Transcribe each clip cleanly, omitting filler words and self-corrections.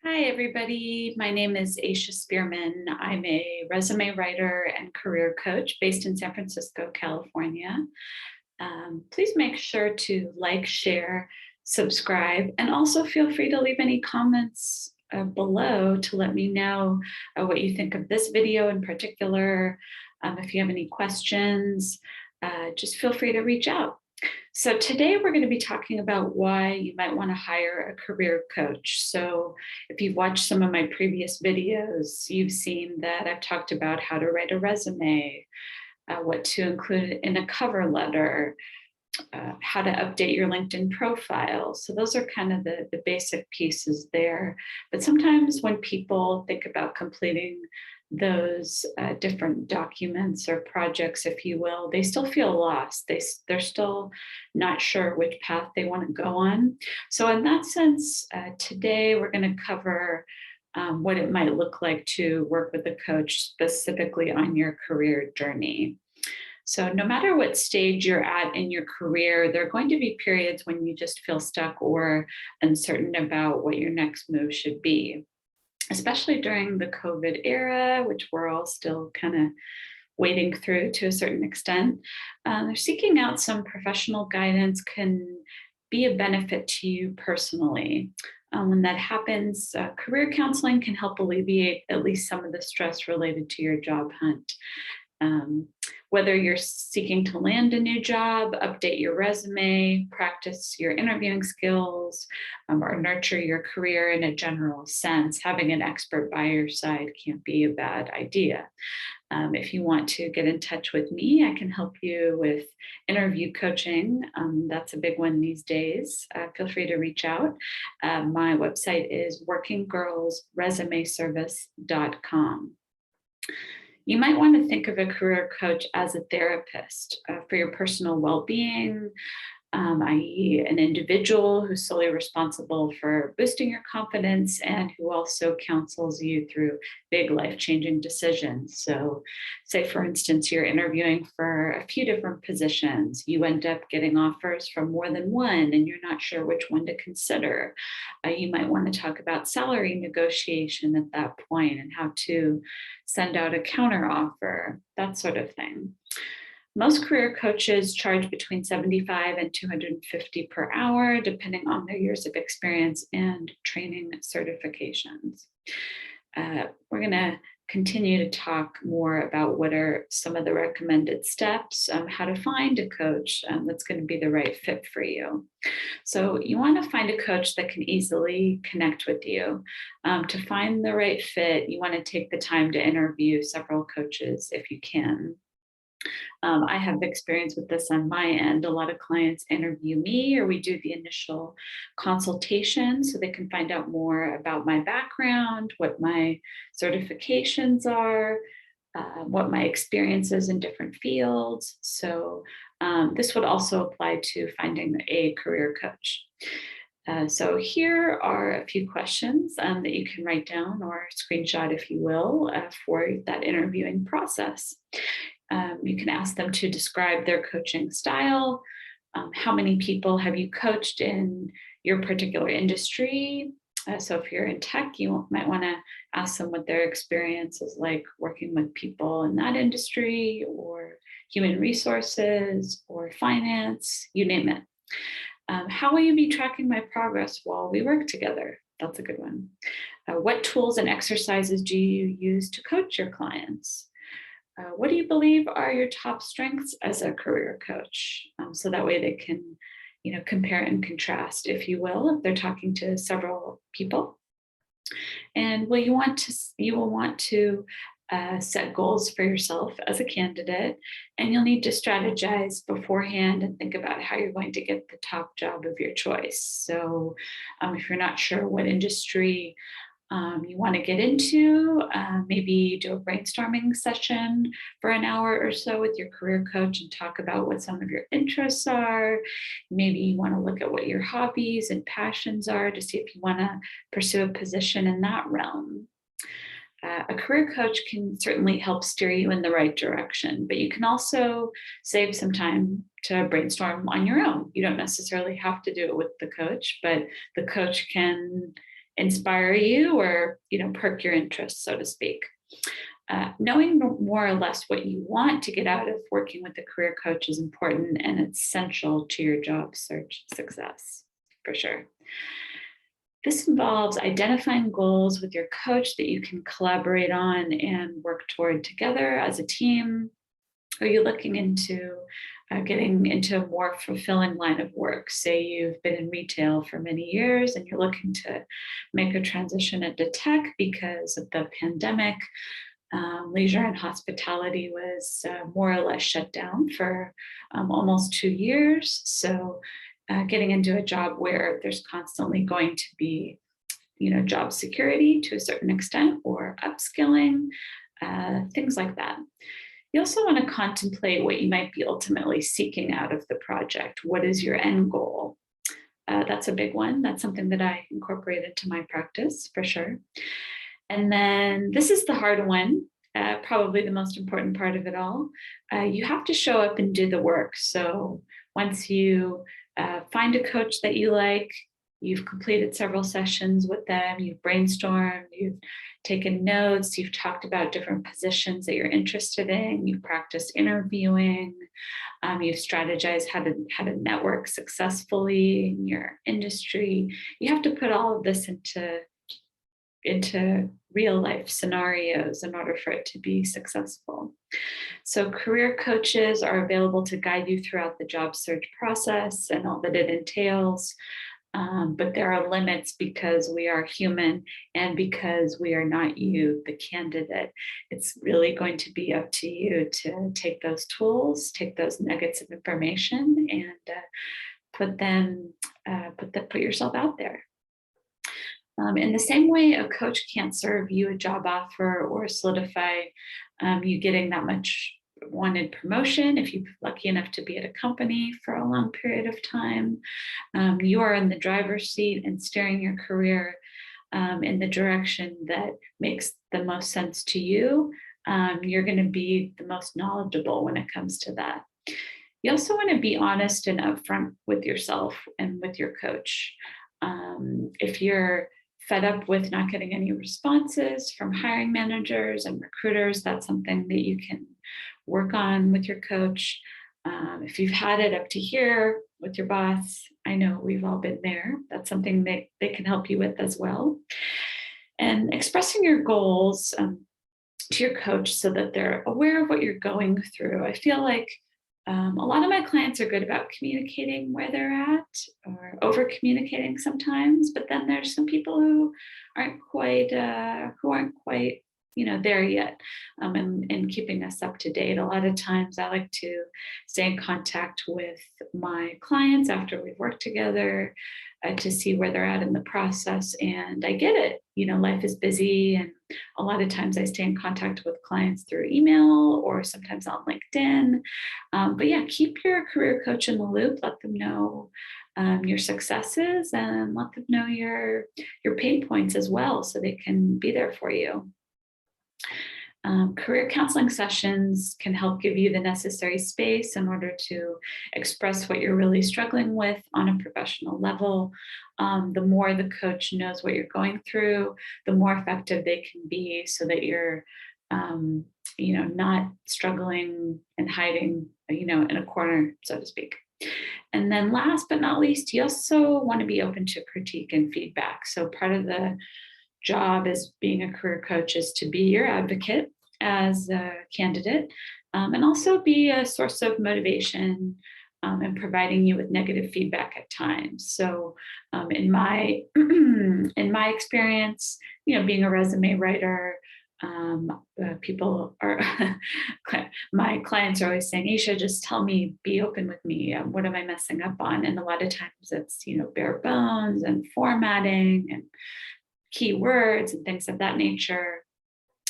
Hi, everybody. My name is Aisha Spearman. I'm a resume writer and career coach based in San Francisco, California. Please make sure to like, share, subscribe, and also feel free to leave any comments below to let me know what you think of this video in particular. If you have any questions, just feel free to reach out. So today we're going to be talking about why you might want to hire a career coach. So if you've watched some of my previous videos, you've seen that I've talked about how to write a resume, what to include in a cover letter, how to update your LinkedIn profile. So those are kind of the basic pieces there. But sometimes when people think about completing those different documents or projects, if you will, they still feel lost. They're still not sure which path they want to go on. So in that sense, today we're going to cover what it might look like to work with a coach specifically on your career journey. So no matter what stage you're at in your career, there are going to be periods when you just feel stuck or uncertain about what your next move should be, especially during the COVID era, which we're all still kind of wading through to a certain extent. Seeking out some professional guidance can be a benefit to you personally. When that happens, career counseling can help alleviate at least some of the stress related to your job hunt. Whether you're seeking to land a new job, update your resume, practice your interviewing skills, or nurture your career in a general sense, having an expert by your side can't be a bad idea. If you want to get in touch with me, I can help you with interview coaching. That's a big one these days. Feel free to reach out. My website is workinggirlsresumeservice.com. You might want to think of a career coach as a therapist for your personal well-being, i.e. an individual who's solely responsible for boosting your confidence and who also counsels you through big life-changing decisions. So say, for instance, you're interviewing for a few different positions. You end up getting offers from more than one and you're not sure which one to consider. You might want to talk about salary negotiation at that point and how to send out a counter offer, that sort of thing. Most career coaches charge between $75 and $250 per hour, depending on their years of experience and training certifications. We're going to continue to talk more about what are some of the recommended steps, how to find a coach that's going to be the right fit for you. So you want to find a coach that can easily connect with you. To find the right fit, you want to take the time to interview several coaches if you can. I have experience with this on my end. A lot of clients interview me or we do the initial consultation so they can find out more about my background, what my certifications are, what my experiences in different fields. So this would also apply to finding a career coach. So here are a few questions that you can write down or screenshot, if you will, for that interviewing process. You can ask them to describe their coaching style. How many people have you coached in your particular industry? So if you're in tech, you might want to ask them what their experience is like working with people in that industry, or human resources, or finance, you name it. How will you be tracking my progress while we work together? That's a good one. What tools and exercises do you use to coach your clients? What do you believe are your top strengths as a career coach? So that way they can, compare and contrast, if you will, if they're talking to several people. And you will want to set goals for yourself as a candidate, and you'll need to strategize beforehand and think about how you're going to get the top job of your choice. So if you're not sure what industry you want to get into, maybe do a brainstorming session for an hour or so with your career coach and talk about what some of your interests are. Maybe you want to look at what your hobbies and passions are to see if you want to pursue a position in that realm. A career coach can certainly help steer you in the right direction, but you can also save some time to brainstorm on your own. You don't necessarily have to do it with the coach, but the coach can inspire you or, perk your interest, so to speak. Knowing more or less what you want to get out of working with a career coach is important and it's essential to your job search success, for sure. This involves identifying goals with your coach that you can collaborate on and work toward together as a team. Are you looking into getting into a more fulfilling line of work? Say you've been in retail for many years and you're looking to make a transition into tech because of the pandemic. Leisure and hospitality was more or less shut down for almost 2 years. So getting into a job where there's constantly going to be, job security to a certain extent or upskilling, things like that. You also want to contemplate what you might be ultimately seeking out of the project. What is your end goal? That's a big one. That's something that I incorporate into my practice for sure. And then this is the hard one, probably the most important part of it all. You have to show up and do the work. So once you find a coach that you like, you've completed several sessions with them, you've brainstormed, you've taken notes, you've talked about different positions that you're interested in, you've practiced interviewing, you've strategized how to network successfully in your industry. You have to put all of this into real life scenarios in order for it to be successful. So career coaches are available to guide you throughout the job search process and all that it entails. But there are limits because we are human and because we are not you, the candidate. It's really going to be up to you to take those tools, take those nuggets of information and put yourself out there. In the same way, a coach can't serve you a job offer or solidify you getting that much wanted promotion if you're lucky enough to be at a company for a long period of time. You are in the driver's seat and steering your career in the direction that makes the most sense to you. You're going to be the most knowledgeable when it comes to that. You also want to be honest and upfront with yourself and with your coach. If you're fed up with not getting any responses from hiring managers and recruiters, that's something that you can work on with your coach. If you've had it up to here with your boss, I know we've all been there. That's something that they can help you with as well. And expressing your goals to your coach so that they're aware of what you're going through. I feel like a lot of my clients are good about communicating where they're at or over communicating sometimes, but then there's some people who aren't quite there yet, and keeping us up to date. A lot of times I like to stay in contact with my clients after we've worked together to see where they're at in the process. And I get it, life is busy, and a lot of times I stay in contact with clients through email or sometimes on LinkedIn. But yeah, keep your career coach in the loop. Let them know your successes and let them know your pain points as well, so they can be there for you. Career counseling sessions can help give you the necessary space in order to express what you're really struggling with on a professional level. The more the coach knows what you're going through, the more effective they can be, so that you're not struggling and hiding, in a corner, so to speak. And then last but not least, you also want to be open to critique and feedback. So part of the job as being a career coach is to be your advocate as a candidate, and also be a source of motivation and providing you with negative feedback at times. So in my experience, being a resume writer, people are my clients are always saying, Isha, just tell me, be open with me. What am I messing up on? And a lot of times it's bare bones and formatting and keywords and things of that nature.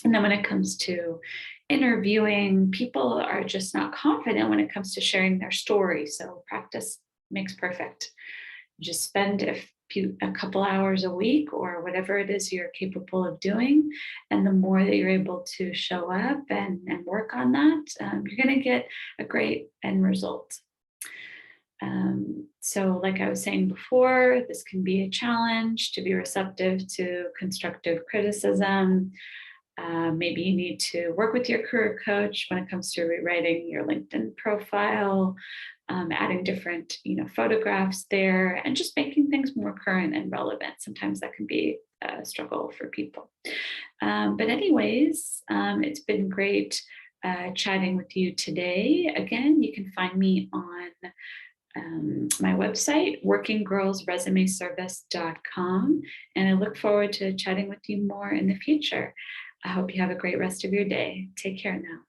And then when it comes to interviewing, people are just not confident when it comes to sharing their story. So practice makes perfect. Just spend a couple hours a week or whatever it is you're capable of doing. And the more that you're able to show up and work on that, you're going to get a great end result. So, like I was saying before, this can be a challenge to be receptive to constructive criticism. Maybe you need to work with your career coach when it comes to rewriting your LinkedIn profile, adding different, photographs there, and just making things more current and relevant. Sometimes that can be a struggle for people. But anyways, it's been great chatting with you today. Again, you can find me on my website, workinggirlsresumeservice.com. And I look forward to chatting with you more in the future. I hope you have a great rest of your day. Take care now.